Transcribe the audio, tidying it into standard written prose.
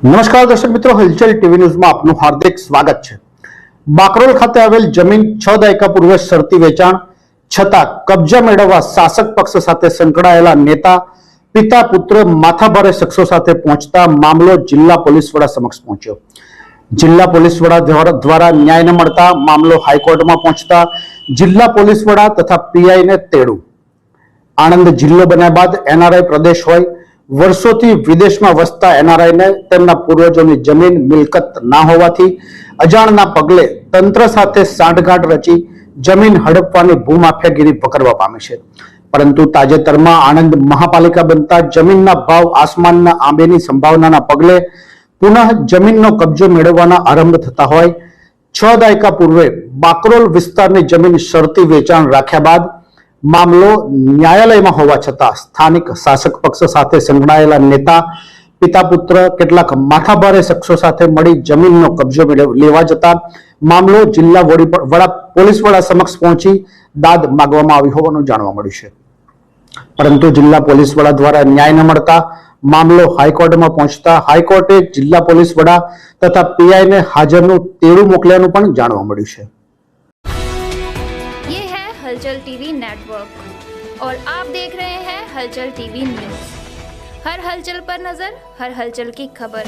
નમસ્કાર દર્શક મિત્રો, હલચલ ટીવી ન્યૂઝમાં આપનું હાર્દિક સ્વાગત છે। બાકરોલ ખાતે આવેલ જમીન 6 દાયકા પૂર્વે શરતી વેચાણ છતાં કબજા મેળવવા શાસક પક્ષ સાથે સંકળાયેલા નેતા પિતા પુત્ર માથાભારે શખ્સો સાથે પહોંચતા મામલો જિલ્લા પોલીસ વડા સમક્ષ પહોંચ્યો। જિલ્લા પોલીસ વડા દ્વારા ન્યાય ન મળતા મામલો હાઈકોર્ટમાં પહોંચતા જિલ્લા પોલીસ વડા તથા પીઆઈને તેડું। આણંદ જિલ્લો બન્યા બાદ એનઆરઆઈ પ્રદેશ હોય, વર્ષોથી વિદેશમાં વસતા એનઆરઆઈને તેમના પૂર્વજોની જમીન મિલકત ના હોવાથી અજાણના પગલે તંત્ર સાથે સાંઠગાંઠ રચી જમીન હડપવાની ભૂમાફિયાગીરી પકડવા પામી છે। પરંતુ તાજેતરમાં આણંદ મહાપાલિકા બનતા જમીનના ભાવ આસમાનના આંબેની સંભાવનાના પગલે પુનઃ જમીનનો કબજો મેળવવાના આરંભ થતા હોય 6 દાયકા પૂર્વે બાકરોલ વિસ્તારની જમીન શરતી વેચાણ રાખ્યા બાદ મામલો ન્યાયાલયમાં હોવા છતાં સ્થાનિક શાસક પક્ષ સાથે સંકળાયેલા નેતા પિતા પુત્ર કેટલાક માથાભારે શખ્સો સાથે મળી જમીનનો કબજો લેવા જતા મામલો જિલ્લા વડા પોલીસ વડા સમક્ષ પહોંચી દાદ માંગવામાં આવી હોવાનું જાણવા મળ્યું છે। પરંતુ જિલ્લા પોલીસ વડા દ્વારા ન્યાય ન મળતા મામલો હાઈકોર્ટમાં પહોંચતા હાઈકોર્ટે જિલ્લા પોલીસ વડા તથા પીઆઈને હાજરનું તેડું મોકલ્યાનું પણ જાણવા મળ્યું છે। ये है हलचल टीवी नेटवर्क और आप देख रहे हैं हलचल टीवी न्यूज। हर हलचल पर नजर, हर हलचल की खबर।